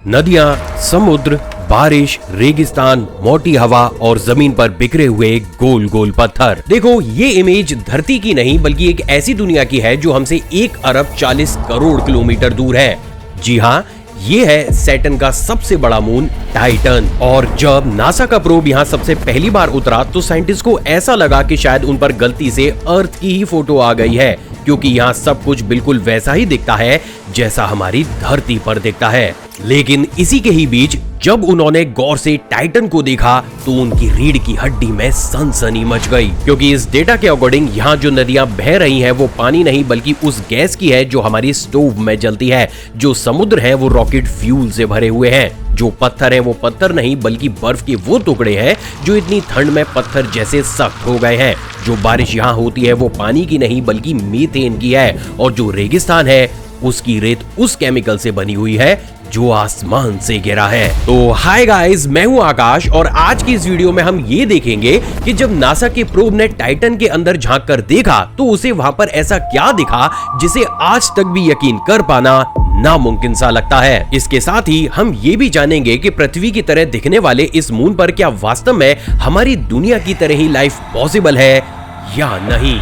नदियां, समुद्र, बारिश, रेगिस्तान, मोटी हवा और जमीन पर बिखरे हुए गोल गोल पत्थर। देखो, ये इमेज धरती की नहीं बल्कि एक ऐसी दुनिया की है जो हमसे 1 अरब 40 करोड़ किलोमीटर दूर है। जी हाँ, ये है सैटर्न का सबसे बड़ा मून टाइटन। और जब नासा का प्रोब यहाँ सबसे पहली बार उतरा तो साइंटिस्ट को ऐसा लगा कि शायद उन पर गलती से अर्थ की ही फोटो आ गई है, क्योंकि यहाँ सब कुछ बिल्कुल वैसा ही दिखता है जैसा हमारी धरती पर दिखता है। लेकिन इसी के ही बीच जब उन्होंने गौर से टाइटन को देखा तो उनकी रीढ़ की हड्डी में सनसनी मच गई, क्योंकि इस डेटा के अकॉर्डिंग यहाँ जो नदियां बह रही हैं वो पानी नहीं बल्कि उस गैस की है जो हमारी स्टोव में जलती है। जो समुद्र है वो रॉकेट फ्यूल से भरे हुए हैं। जो पत्थर है वो पत्थर नहीं बल्कि बर्फ के वो टुकड़े हैं जो इतनी ठंड में पत्थर जैसे सख्त हो गए हैं। जो बारिश यहाँ होती है वो पानी की नहीं बल्कि मीथेन की है। और जो रेगिस्तान है उसकी रेत उस केमिकल से बनी हुई है जो आसमान से गिरा है। तो हाय गाइस, मैं हूं आकाश और आज की इस वीडियो में हम ये देखेंगे कि जब नासा के प्रोब ने टाइटन के अंदर झांक कर देखा तो उसे वहां पर ऐसा क्या दिखा जिसे आज तक भी यकीन कर पाना नामुमकिन सा लगता है। इसके साथ ही हम ये भी जानेंगे कि पृथ्वी की तरह दिखने वाले इस मून पर क्या वास्तव में हमारी दुनिया की तरह ही लाइफ पॉसिबल है या नहीं।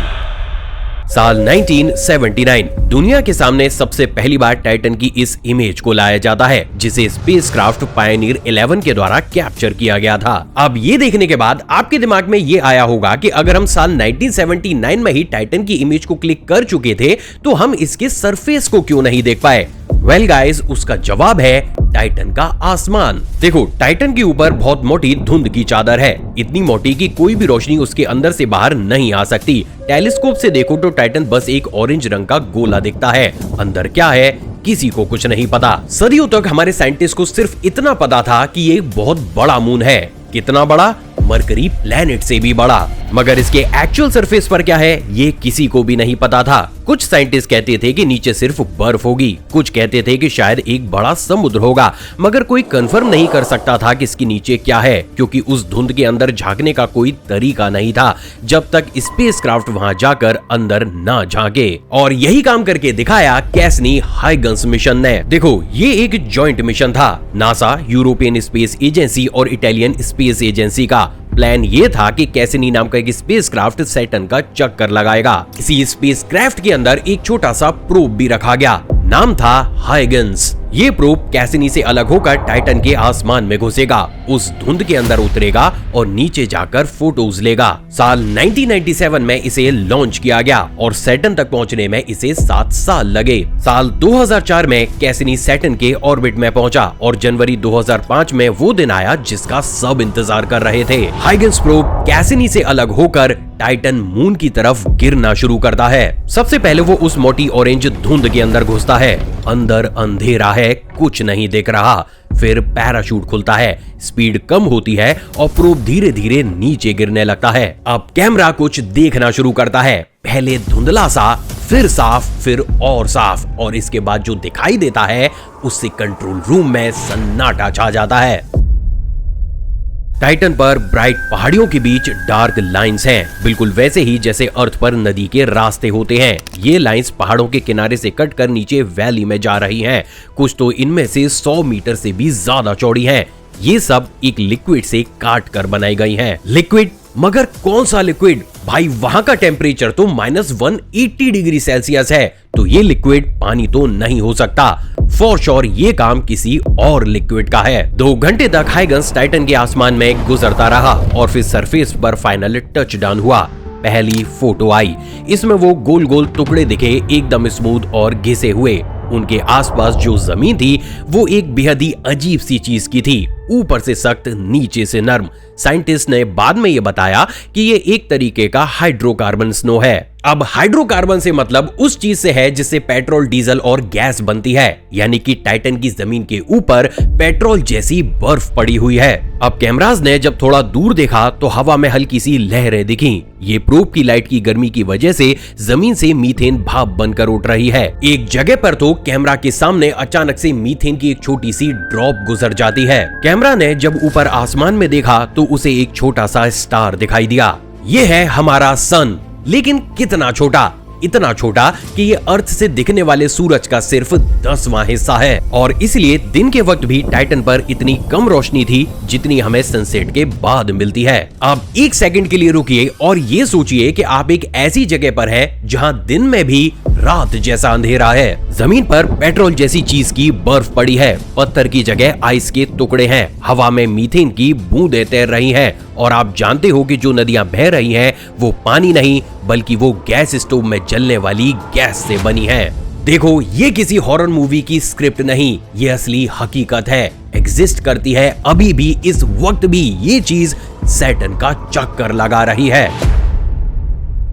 साल 1979 दुनिया के सामने सबसे पहली बार टाइटन की इस इमेज को लाया जाता है, जिसे स्पेसक्राफ्ट पायनियर 11 के द्वारा कैप्चर किया गया था। अब ये देखने के बाद आपके दिमाग में ये आया होगा कि अगर हम साल 1979 में ही टाइटन की इमेज को क्लिक कर चुके थे तो हम इसके सरफेस को क्यों नहीं देख पाए। वेल गाइस, उसका जवाब है टाइटन का आसमान। देखो, टाइटन के ऊपर बहुत मोटी धुंध की चादर है, इतनी मोटी कि कोई भी रोशनी उसके अंदर से बाहर नहीं आ सकती। टेलीस्कोप से देखो तो टाइटन बस एक ऑरेंज रंग का गोला दिखता है, अंदर क्या है किसी को कुछ नहीं पता। सदियों तक हमारे साइंटिस्ट को सिर्फ इतना पता था कि ये बहुत बड़ा मून है। कितना बड़ा? मरकरी प्लेनेट से भी बड़ा। मगर इसके एक्चुअल सरफेस पर क्या है ये किसी को भी नहीं पता था। कुछ साइंटिस्ट कहते थे कि नीचे सिर्फ बर्फ होगी, कुछ कहते थे कि शायद एक बड़ा समुद्र होगा, मगर कोई कंफर्म नहीं कर सकता था कि इसके नीचे क्या है, क्योंकि उस धुंध के अंदर झांकने का कोई तरीका नहीं था जब तक स्पेसक्राफ्ट वहां जाकर अंदर ना झांके। और यही काम करके दिखाया कैसनी हाइगन्स मिशन ने। देखो, ये एक जॉइंट मिशन था, नासा, यूरोपियन स्पेस एजेंसी और इटालियन स्पेस एजेंसी का। प्लान ये था कि कैसिनी नाम का एक स्पेसक्राफ्ट सैटर्न का चक्कर लगाएगा। इसी स्पेसक्राफ्ट के अंदर एक छोटा सा प्रोब भी रखा गया, नाम था हाइगन्स। ये प्रोब कैसिनी से अलग होकर टाइटन के आसमान में घुसेगा, उस धुंध के अंदर उतरेगा और नीचे जाकर फोटोज लेगा। साल 1997 में इसे लॉन्च किया गया और सैटर्न तक पहुंचने में इसे 7 साल लगे। साल 2004 में कैसिनी सैटर्न के ऑर्बिट में पहुंचा और जनवरी 2005 में वो दिन आया जिसका सब इंतजार कर रहे थे। हाइगन्स प्रोब कैसिनी से अलग होकर टाइटन मून की तरफ गिरना शुरू करता है। सबसे पहले वो उस मोटी ऑरेंज धुंध के अंदर घुसता है, अंदर अंधेरा है, कुछ नहीं दिख रहा। फिर पैराशूट खुलता है, स्पीड कम होती है और प्रोब धीरे धीरे नीचे गिरने लगता है। अब कैमरा कुछ देखना शुरू करता है, पहले धुंधला सा, फिर साफ, फिर और साफ, और इसके बाद जो दिखाई देता है उससे कंट्रोल रूम में सन्नाटा छा जाता है। टाइटन पर ब्राइट पहाड़ियों के बीच डार्क लाइंस हैं, बिल्कुल वैसे ही जैसे अर्थ पर नदी के रास्ते होते हैं। ये लाइंस पहाड़ों के किनारे से कटकर नीचे वैली में जा रही हैं। कुछ तो इनमें से 100 मीटर से भी ज्यादा चौड़ी हैं। ये सब एक लिक्विड से काट कर बनाई गई हैं। लिक्विड? मगर कौन सा लिक्विड? भाई, वहां का टेम्परेचर तो -180 डिग्री सेल्सियस है, तो ये लिक्विड पानी तो नहीं हो सकता। फॉर श्योर ये काम किसी और लिक्विड का है। 2 घंटे तक हाइगन्स टाइटन के आसमान में गुजरता रहा और फिर सरफेस पर फाइनल टच डाउन हुआ। पहली फोटो आई, इसमें वो गोल गोल टुकड़े दिखे, एकदम स्मूथ और घिसे हुए। उनके आसपास जो जमीन थी वो एक बेहद ही अजीब सी चीज की थी, ऊपर से सख्त, नीचे से नर्म। साइंटिस्ट ने बाद में ये बताया कि ये एक तरीके का हाइड्रोकार्बन स्नो है। अब हाइड्रोकार्बन से मतलब उस चीज से है जिससे पेट्रोल, डीजल और गैस बनती है, यानी कि टाइटन की जमीन के ऊपर पेट्रोल जैसी बर्फ पड़ी हुई है। अब कैमराज ने जब थोड़ा दूर देखा तो हवा में हल्की सी लहरें दिखी। ये प्रोब की लाइट की गर्मी की वजह से जमीन से मीथेन भाप बनकर उठ रही है। एक जगह पर तो कैमरा के सामने अचानक से मीथेन की एक छोटी सी ड्रॉप गुजर जाती है। कैमरा ने जब ऊपर आसमान में देखा तो उसे एक छोटा सा स्टार दिखाई दिया। ये है हमारा सन, लेकिन कितना छोटा। इतना छोटा कि ये अर्थ से दिखने वाले सूरज का सिर्फ 10वां हिस्सा है और इसलिए दिन के वक्त भी टाइटन पर इतनी कम रोशनी थी जितनी हमें सनसेट के बाद मिलती है। आप एक सेकंड के लिए रुकिए और ये सोचिए कि आप एक ऐसी जगह पर हैं जहां दिन में भी रात जैसा अंधेरा है। जमीन पर पेट्रोल जैसी चीज की बर्फ पड़ी है, पत्थर की जगह आइस के टुकड़े हैं, हवा में मीथेन की बूंदें तैर रही हैं और आप जानते हो कि जो नदियां बह रही हैं वो पानी नहीं बल्कि वो गैस स्टोव में जलने वाली गैस से बनी है। देखो, ये किसी हॉरर मूवी की स्क्रिप्ट नहीं, ये असली हकीकत है, एग्जिस्ट करती है अभी भी, इस वक्त भी ये चीज सैटर्न का चक्कर लगा रही है।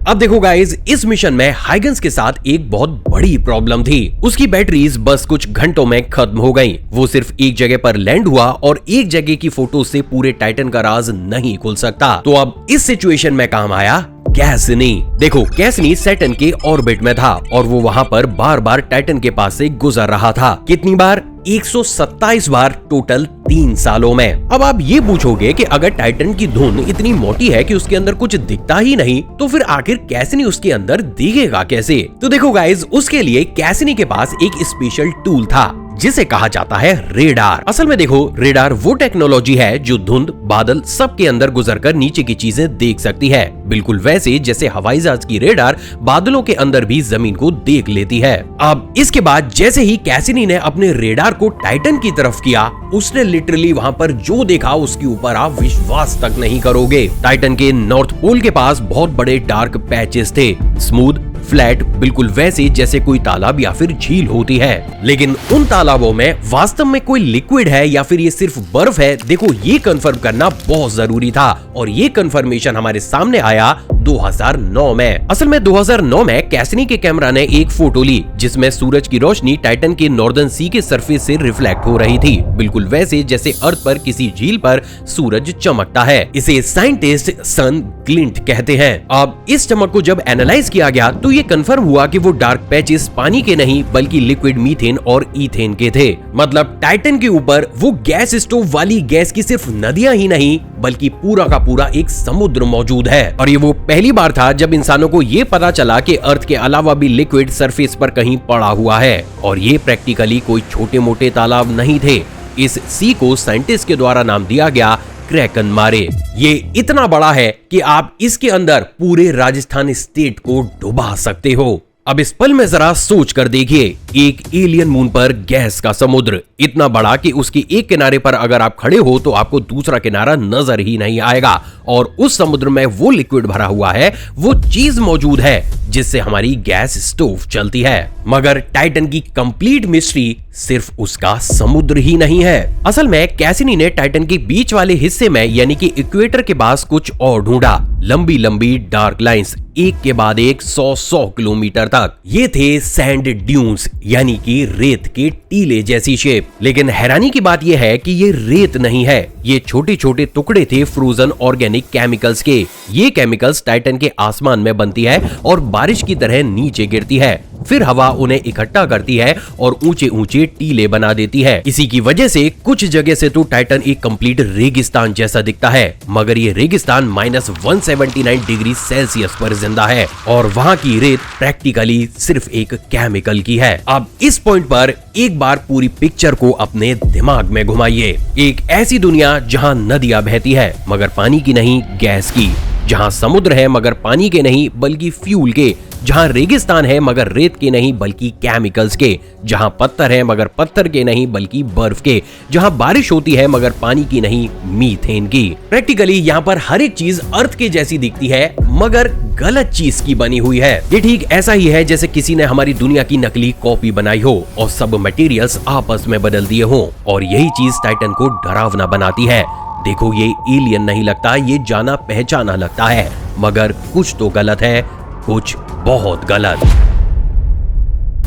अब देखो गाइस, इस मिशन में हाइगन्स के साथ एक बहुत बड़ी प्रॉब्लम थी। उसकी बैटरीज बस कुछ घंटों में खत्म हो गईं। वो सिर्फ एक जगह पर लैंड हुआ और एक जगह की फोटो से पूरे टाइटन का राज नहीं खुल सकता। तो अब इस सिचुएशन में काम आया कैसिनी। देखो, कैसिनी सैटर्न के ऑर्बिट में था और वो वहां पर बार बार टाइटन के पास से गुजर रहा था। कितनी बार? 127 बार टोटल 3 सालों में। अब आप ये पूछोगे कि अगर टाइटन की धुन इतनी मोटी है कि उसके अंदर कुछ दिखता ही नहीं, तो फिर आखिर कैसिनी उसके अंदर दिखेगा कैसे? तो देखो गाइस, उसके लिए कैसिनी के पास एक स्पेशल टूल था जिसे कहा जाता है रेडार। असल में देखो, रेडार वो टेक्नोलॉजी है जो धुंध, बादल सब के अंदर गुजरकर नीचे की चीजें देख सकती है। बिल्कुल वैसे जैसे हवाई जहाज की रेडार बादलों के अंदर भी जमीन को देख लेती है। अब इसके बाद जैसे ही कैसिनी ने अपने रेडार को टाइटन की तरफ किया, उसने लिटरली वहां पर जो देखा उसके ऊपर आप विश्वास तक नहीं करोगे। टाइटन के नॉर्थ पोल के पास बहुत बड़े डार्क पैचेस थे, स्मूथ फ्लैट, बिल्कुल वैसे जैसे कोई तालाब या फिर झील होती है। लेकिन उन तालाबों में वास्तव में कोई लिक्विड है या फिर ये सिर्फ बर्फ है, देखो ये कंफर्म करना बहुत जरूरी था और ये कंफर्मेशन हमारे सामने आया 2009 में। असल में 2009 में कैसिनी के कैमरा ने एक फोटो ली जिसमें सूरज की रोशनी टाइटन के नॉर्दर्न सी के सरफेस से रिफ्लेक्ट हो रही थी, बिल्कुल वैसे जैसे अर्थ पर किसी झील पर सूरज चमकता है। इसे साइंटिस्ट सन ग्लिंट कहते हैं। अब इस चमक को जब एनालाइज किया गया तो ये कंफर्म हुआ कि वो डार्क पैचेस पानी के नहीं बल्कि लिक्विड मीथेन और ईथेन के थे। मतलब टाइटन के ऊपर वो गैस स्टोव वाली गैस की सिर्फ नदियां ही नहीं बल्कि पूरा का पूरा एक समुद्र मौजूद है। और ये वो पहली बार था जब इंसानों को ये पता चला कि अर्थ के अलावा भी लिक्विड सरफेस पर कहीं पड़ा हुआ है। और ये प्रैक्टिकली कोई छोटे मोटे तालाब नहीं थे। इस सी को साइंटिस्ट के द्वारा नाम दिया गया क्रैकन मारे। ये इतना बड़ा है कि आप इसके अंदर पूरे राजस्थान स्टेट को डुबा सकते हो। अब इस पल में जरा सोच कर देखिए, एक एलियन मून पर गैस का समुद्र इतना बड़ा कि उसके एक किनारे पर अगर आप खड़े हो तो आपको दूसरा किनारा नजर ही नहीं आएगा और उस समुद्र में वो लिक्विड भरा हुआ है, वो चीज मौजूद है जिससे हमारी गैस स्टोव चलती है। मगर टाइटन की कंप्लीट मिस्ट्री सिर्फ उसका समुद्र ही नहीं है। असल में कैसिनी ने टाइटन के बीच वाले हिस्से में यानी कि इक्वेटर के पास कुछ और ढूंढा। लंबी लंबी डार्क लाइंस, एक के बाद एक 100 किलोमीटर तक। ये थे सैंड ड्यून्स यानी कि रेत के टीले जैसी शेप। लेकिन हैरानी की बात यह है कि ये रेत नहीं है, ये छोटे छोटे टुकड़े थे फ्रोजन ऑर्गेनिक केमिकल्स के। ये केमिकल्स टाइटन के आसमान में बनती है और बारिश की तरह नीचे गिरती है, फिर हवा उन्हें इकट्ठा करती है और ऊंचे ऊंचे टीले बना देती है। इसी की वजह से कुछ जगह से तो टाइटन एक कंप्लीट रेगिस्तान जैसा दिखता है, मगर ये रेगिस्तान -179 डिग्री सेल्सियस पर जिंदा है और वहाँ की रेत प्रैक्टिकली सिर्फ एक केमिकल की है। अब इस पॉइंट पर एक बार पूरी पिक्चर को अपने दिमाग में घुमाइए। एक ऐसी दुनिया जहाँ नदियां बहती है मगर पानी की नहीं, गैस की, जहाँ समुद्र है मगर पानी के नहीं बल्कि फ्यूल के, जहाँ रेगिस्तान है मगर रेत के नहीं बल्कि केमिकल्स के, जहाँ पत्थर है मगर पत्थर के नहीं बल्कि बर्फ के, जहाँ बारिश होती है मगर पानी की नहीं, मीथेन की। प्रैक्टिकली यहाँ पर हर एक चीज अर्थ के जैसी दिखती है मगर गलत चीज की बनी हुई है। ये ठीक ऐसा ही है जैसे किसी ने हमारी दुनिया की नकली कॉपी बनाई हो और सब मटेरियल्स आपस में बदल दिए हो, और यही चीज टाइटन को डरावना बनाती है। देखो, ये एलियन नहीं लगता, ये जाना पहचाना लगता है, मगर कुछ तो गलत है, कुछ बहुत गलत।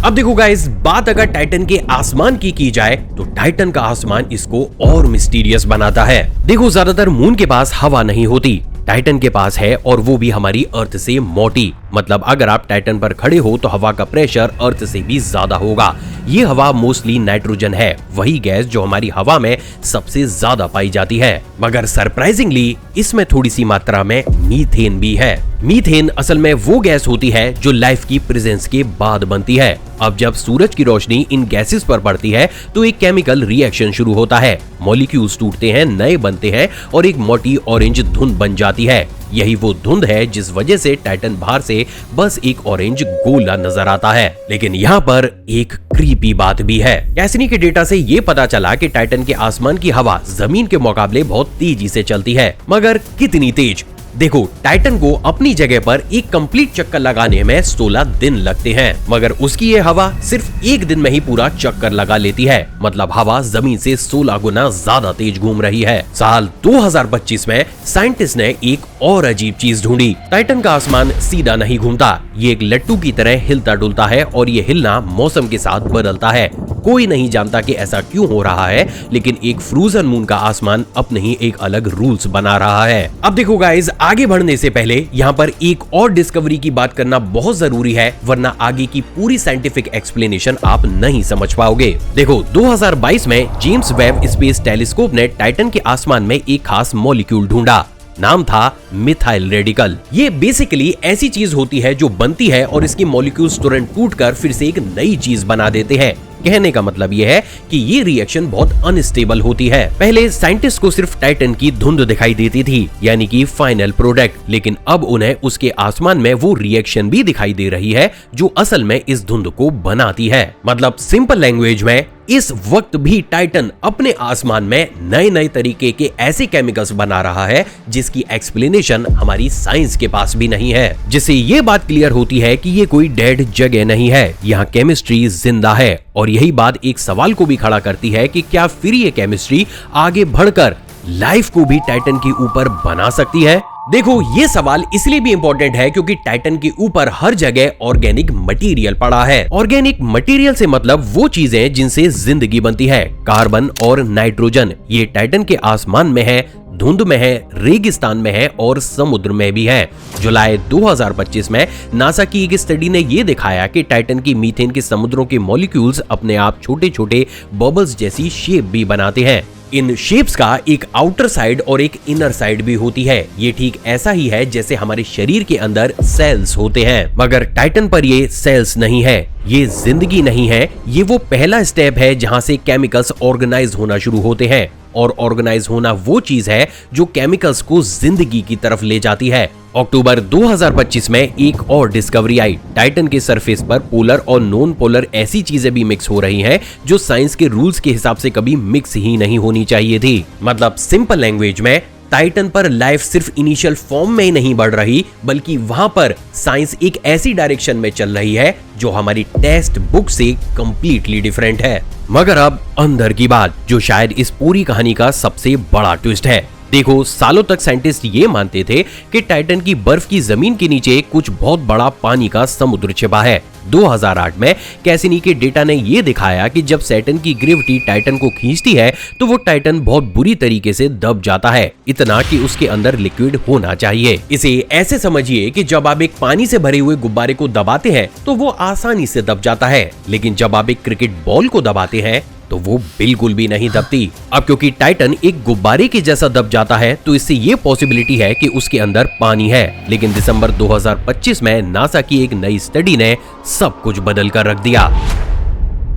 अब देखो गाइस, बात अगर टाइटन के आसमान की जाए तो टाइटन का आसमान इसको और मिस्टीरियस बनाता है। देखो, ज्यादातर मून के पास हवा नहीं होती, टाइटन के पास है और वो भी हमारी अर्थ से मोटी। मतलब अगर आप टाइटन पर खड़े हो तो हवा का प्रेशर अर्थ से भी ज्यादा होगा। ये हवा मोस्टली नाइट्रोजन है, वही गैस जो हमारी हवा में सबसे ज्यादा पाई जाती है। मगर सरप्राइजिंगली इसमें थोड़ी सी मात्रा में मीथेन भी है। मीथेन असल में वो गैस होती है जो लाइफ की प्रेजेंस के बाद बनती है। अब जब सूरज की रोशनी इन गैसेस पर पड़ती है तो एक केमिकल रिएक्शन शुरू होता है, मॉलिक्यूल्स टूटते हैं, नए बनते हैं और एक मोटी ऑरेंज धुंध बन जाती है। यही वो धुंध है जिस वजह से टाइटन बाहर से बस एक ऑरेंज गोला नजर आता है। लेकिन यहाँ पर एक क्रीपी बात भी है। कैसिनी के डेटा से ये पता चला कि टाइटन के आसमान की हवा जमीन के मुकाबले बहुत तेजी से चलती है। मगर कितनी तेज? देखो, टाइटन को अपनी जगह पर एक कंप्लीट चक्कर लगाने में 16 दिन लगते हैं, मगर उसकी ये हवा सिर्फ एक दिन में ही पूरा चक्कर लगा लेती है। मतलब हवा जमीन से 16 गुना ज्यादा तेज घूम रही है। साल 2025 में साइंटिस्ट ने एक और अजीब चीज ढूंढी। टाइटन का आसमान सीधा नहीं घूमता, ये एक लट्टू की तरह हिलता डुलता है और ये हिलना मौसम के साथ बदलता है। कोई नहीं जानता कि ऐसा क्यों हो रहा है, लेकिन एक फ्रोजन मून का आसमान अपने ही एक अलग रूल्स बना रहा है। अब देखो गाइस, आगे बढ़ने से पहले यहाँ पर एक और डिस्कवरी की बात करना बहुत जरूरी है, वरना आगे की पूरी साइंटिफिक एक्सप्लेनेशन आप नहीं समझ पाओगे। देखो, 2022 में जेम्स वेब स्पेस टेलीस्कोप ने टाइटन के आसमान में एक खास मॉलिक्यूल ढूंढा। नाम था मिथाइल रेडिकल। ये बेसिकली ऐसी चीज होती है जो बनती है और इसकी मॉलिक्यूल्स तुरंत टूटकर फिर से एक नई चीज बना देते हैं। कहने का मतलब ये है कि ये रिएक्शन बहुत अनस्टेबल होती है। पहले साइंटिस्ट को सिर्फ टाइटन की धुंध दिखाई देती थी, यानी कि फाइनल प्रोडक्ट, लेकिन अब उन्हें उसके आसमान में वो रिएक्शन भी दिखाई दे रही है जो असल में इस धुंध को बनाती है। मतलब सिंपल लैंग्वेज में, इस वक्त भी टाइटन अपने आसमान में नए नए तरीके के ऐसे केमिकल्स बना रहा है जिसकी एक्सप्लेनेशन हमारी साइंस के पास भी नहीं है। जिससे ये बात क्लियर होती है कि ये कोई डेड जगह नहीं है, यहाँ केमिस्ट्री जिंदा है। और यही बात एक सवाल को भी खड़ा करती है कि क्या फिर ये केमिस्ट्री आगे बढ़कर लाइफ को भी टाइटन के ऊपर बना सकती है? देखो, ये सवाल इसलिए भी इम्पोर्टेंट है क्योंकि टाइटन के ऊपर हर जगह ऑर्गेनिक मटेरियल पड़ा है। ऑर्गेनिक मटेरियल से मतलब वो चीजें जिनसे जिंदगी बनती है। कार्बन और नाइट्रोजन ये टाइटन के आसमान में है, धुंध में है, रेगिस्तान में है और समुद्र में भी है। जुलाई 2025 में नासा की एक स्टडी ने ये दिखाया कि टाइटन की मीथेन के समुद्रों के मॉलिक्यूल्स अपने आप छोटे छोटे बबल्स जैसी शेप भी बनाते हैं। इन शेप्स का एक आउटर साइड और एक इनर साइड भी होती है। ये ठीक ऐसा ही है जैसे हमारे शरीर के अंदर सेल्स होते हैं, मगर टाइटन पर ये सेल्स नहीं है, ये जिंदगी नहीं है। ये वो पहला स्टेप है जहां से केमिकल्स ऑर्गेनाइज होना शुरू होते हैं, और ऑर्गेनाइज होना वो चीज है जो केमिकल्स को जिंदगी की तरफ ले जाती है। अक्टूबर 2025 में एक और डिस्कवरी आई। टाइटन के सरफेस पर पोलर और नॉन पोलर ऐसी चीजें भी मिक्स हो रही हैं जो साइंस के रूल्स के हिसाब से कभी मिक्स ही नहीं होनी चाहिए थी। मतलब सिंपल लैंग्वेज में, टाइटन पर लाइफ सिर्फ इनिशियल फॉर्म में ही नहीं बढ़ रही, बल्कि वहां पर साइंस एक ऐसी डायरेक्शन में चल रही है जो हमारी टेक्स्ट बुक से कंप्लीटली डिफरेंट है। मगर अब अंदर की बात, जो शायद इस पूरी कहानी का सबसे बड़ा ट्विस्ट है। देखो, सालों तक साइंटिस्ट ये मानते थे कि टाइटन की बर्फ की जमीन के नीचे कुछ बहुत बड़ा पानी का समुद्र छिपा है। 2008 में कैसिनी के डेटा ने ये दिखाया कि जब सैटर्न की ग्रेविटी टाइटन को खींचती है तो वो टाइटन बहुत बुरी तरीके से दब जाता है, इतना कि उसके अंदर लिक्विड होना चाहिए। इसे ऐसे समझिए कि जब आप एक पानी से भरे हुए गुब्बारे को दबाते हैं तो वो आसानी से दब जाता है, लेकिन जब आप एक क्रिकेट बॉल को दबाते हैं तो वो बिल्कुल भी नहीं दबती। अब क्योंकि टाइटन एक गुब्बारे के जैसा दब जाता है तो इससे ये पॉसिबिलिटी है कि उसके अंदर पानी है। लेकिन दिसंबर 2025 में नासा की एक नई स्टडी ने सब कुछ बदल कर रख दिया।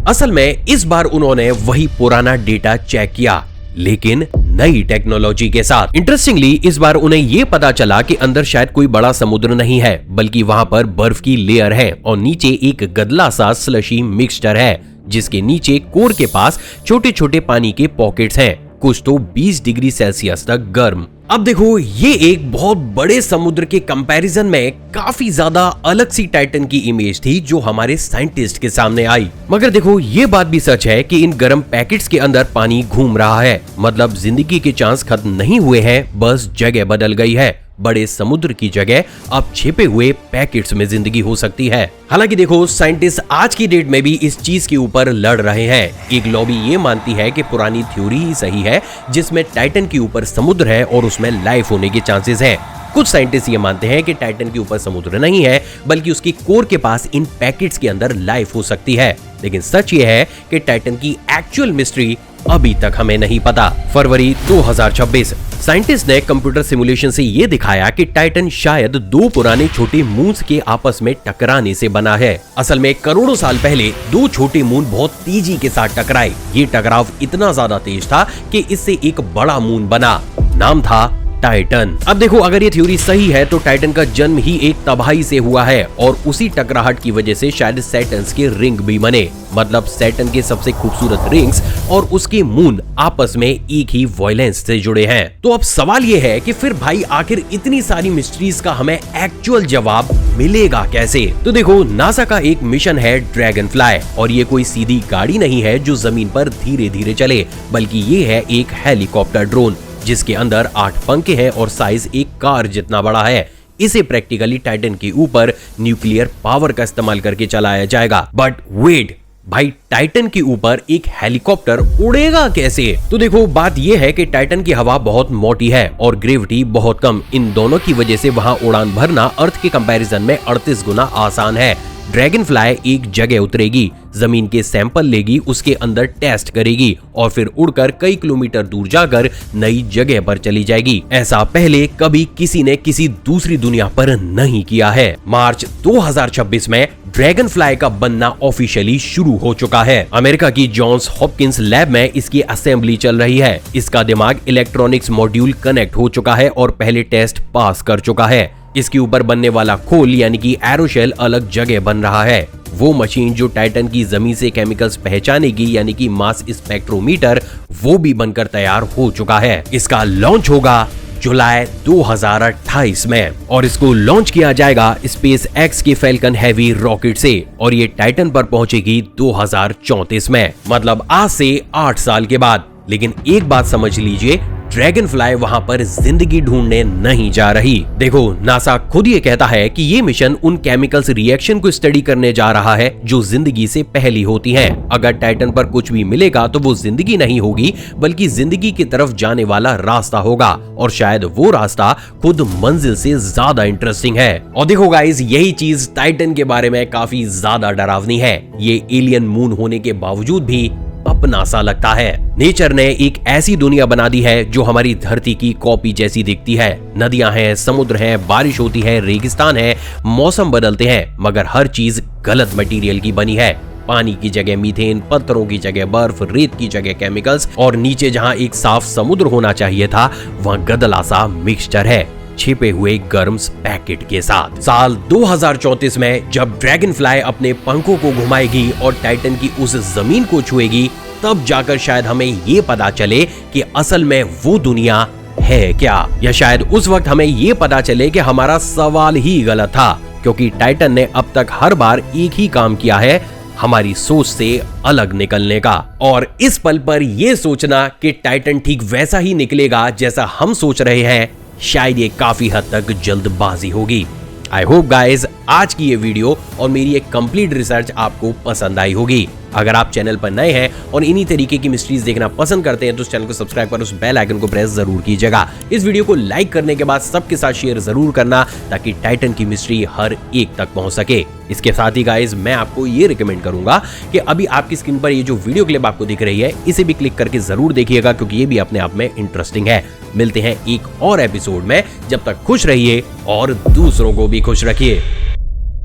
असल में इस बार उन्होंने वही पुराना डेटा चेक किया, लेकिन नई टेक्नोलॉजी के साथ। इंटरेस्टिंगली इस बार उन्हें ये पता चला कि अंदर शायद कोई बड़ा समुद्र नहीं है, बल्कि वहां पर बर्फ की लेयर है और नीचे एक गदला सा स्लशी मिक्सचर है, जिसके नीचे कोर के पास छोटे छोटे पानी के पॉकेट्स हैं, कुछ तो 20 डिग्री सेल्सियस तक गर्म। अब देखो, ये एक बहुत बड़े समुद्र के कंपैरिजन में काफी ज्यादा अलग सी टाइटन की इमेज थी जो हमारे साइंटिस्ट के सामने आई। मगर देखो, ये बात भी सच है कि इन गर्म पैकेट्स के अंदर पानी घूम रहा है। मतलब जिंदगी के चांस खत्म नहीं हुए हैं, बस जगह बदल गई है। बड़े समुद्र की जगह अब छिपे हुए पैकेट्स में जिंदगी हो सकती है। हालांकि देखो, साइंटिस्ट आज की डेट में भी इस चीज के ऊपर लड़ रहे हैं। एक लॉबी ये मानती है कि पुरानी थ्योरी ही सही है, जिसमें टाइटन के ऊपर समुद्र है और उसमें लाइफ होने के चांसेस हैं। कुछ साइंटिस्ट ये मानते हैं कि टाइटन के ऊपर समुद्र नहीं है, बल्कि उसकी कोर के पास इन पैकेट्स के अंदर लाइफ हो सकती है। लेकिन सच ये है कि टाइटन की एक्चुअल मिस्ट्री अभी तक हमें नहीं पता। फरवरी 2026 साइंटिस्ट ने कंप्यूटर सिमुलेशन से ये दिखाया कि टाइटन शायद दो पुराने छोटे मून्स के आपस में टकराने से बना है। असल में करोड़ों साल पहले दो छोटे मून बहुत तेजी के साथ टकराए। ये टकराव इतना ज्यादा तेज था कि इससे एक बड़ा मून बना। नाम था टाइटन। अब देखो, अगर ये थ्योरी सही है तो टाइटन का जन्म ही एक तबाही से हुआ है और उसी टकराहट की वजह से शायद सैटर्न के रिंग भी बने। मतलब सैटर्न के सबसे खूबसूरत रिंग्स और उसके मून आपस में एक ही वॉयलेंस से जुड़े हैं। तो अब सवाल ये है कि फिर भाई आखिर इतनी सारी मिस्ट्रीज का हमें एक्चुअल जवाब मिलेगा कैसे? तो देखो, नासा का एक मिशन है ड्रैगन फ्लाई, और ये कोई सीधी गाड़ी नहीं है जो जमीन पर धीरे धीरे चले, बल्कि ये है एक हेलीकॉप्टर ड्रोन जिसके अंदर 8 पंखे हैं और साइज एक कार जितना बड़ा है। इसे प्रैक्टिकली टाइटन के ऊपर न्यूक्लियर पावर का इस्तेमाल करके चलाया जाएगा। बट वेट भाई, टाइटन के ऊपर एक हेलीकॉप्टर उड़ेगा कैसे? तो देखो, बात यह है कि टाइटन की हवा बहुत मोटी है और ग्रेविटी बहुत कम। इन दोनों की वजह से वहां उड़ान भरना अर्थ के कंपैरिजन में 38 गुना आसान है। ड्रैगन फ्लाई एक जगह उतरेगी, जमीन के सैंपल लेगी, उसके अंदर टेस्ट करेगी और फिर उड़कर कई किलोमीटर दूर जाकर नई जगह पर चली जाएगी। ऐसा पहले कभी किसी ने किसी दूसरी दुनिया पर नहीं किया है। मार्च 2026 में ड्रैगन फ्लाई का बनना ऑफिशियली शुरू हो चुका है। अमेरिका की जॉन्स हॉपकिंस लैब में इसकी असेंबली चल रही है। इसका दिमाग इलेक्ट्रॉनिक्स मॉड्यूल कनेक्ट हो चुका है और पहले टेस्ट पास कर चुका है। इसके ऊपर बनने वाला खोल यानी कि एरोशेल अलग जगह बन रहा है। वो मशीन जो टाइटन की जमीन से केमिकल्स पहचानेगी यानी कि मास स्पेक्ट्रोमीटर, वो भी बनकर तैयार हो चुका है। इसका लॉन्च होगा जुलाई 2028 में और इसको लॉन्च किया जाएगा स्पेस एक्स के फैल्कन हैवी रॉकेट से और ये टाइटन पर पहुंचेगी 2034 में, मतलब आज से 8 साल के बाद। लेकिन एक बात समझ लीजिए, ड्रैगन फ्लाई वहां पर जिंदगी ढूंढने नहीं जा रही। देखो, नासा खुद ये कहता है कि ये मिशन उन केमिकल्स रिएक्शन को स्टडी करने जा रहा है जो जिंदगी से पहली होती हैं। अगर टाइटन पर कुछ भी मिलेगा तो वो जिंदगी नहीं होगी, बल्कि जिंदगी की तरफ जाने वाला रास्ता होगा और शायद वो रास्ता खुद मंजिल से ज्यादा इंटरेस्टिंग है। और देखो गाइस, यही चीज टाइटन के बारे में काफी ज्यादा डरावनी है। ये एलियन मून होने के बावजूद भी अपना सा लगता है। नेचर ने एक ऐसी दुनिया बना दी है जो हमारी धरती की कॉपी जैसी दिखती है। नदियां हैं, समुद्र है, बारिश होती है, रेगिस्तान है, मौसम बदलते हैं, मगर हर चीज गलत मटेरियल की बनी है। पानी की जगह मीथेन, पत्थरों की जगह बर्फ, रेत की जगह केमिकल्स और नीचे जहां एक साफ समुद्र होना चाहिए था वहां गदला सा मिक्सचर है, छिपे हुए गर्म पैकेट के साथ। साल 2034 में जब ड्रैगन फ्लाई अपने पंखों को घुमाएगी और टाइटन की उस जमीन को छुएगी, तब जाकर शायद हमें ये पता चले कि असल में वो दुनिया है क्या, या शायद उस वक्त हमें ये पता चले कि हमारा सवाल ही गलत था, क्योंकि टाइटन ने अब तक हर बार एक ही काम किया है, हमारी सोच से अलग निकलने का। और इस पल पर यह सोचना कि टाइटन ठीक वैसा ही निकलेगा जैसा हम सोच रहे हैं, शायद ये काफी हद तक जल्दबाजी होगी। आई होप गाइज आज की ये वीडियो और मेरी एक कंप्लीट रिसर्च आपको पसंद आई होगी। अगर आप चैनल पर नए हैं और इन्हीं तरीके की मिस्ट्रीज देखना पसंद करते हैं तो इस चैनल को सब्सक्राइब कर उस बेल आइकन को प्रेस जरूर कीजिएगा। इस वीडियो को लाइक करने के बाद सबके साथ शेयर जरूर करना ताकि टाइटन की मिस्ट्री हर एक तक पहुंच सके। इसके साथ ही गाइज मैं आपको ये रिकमेंड करूंगा कि अभी आपकी स्क्रीन पर ये जो वीडियो क्लिप आपको दिख रही है इसे भी क्लिक करके जरूर देखिएगा, क्योंकि ये भी अपने आप में इंटरेस्टिंग है। मिलते हैं एक और एपिसोड में, जब तक खुश रहिए और दूसरों को भी खुश रखिए।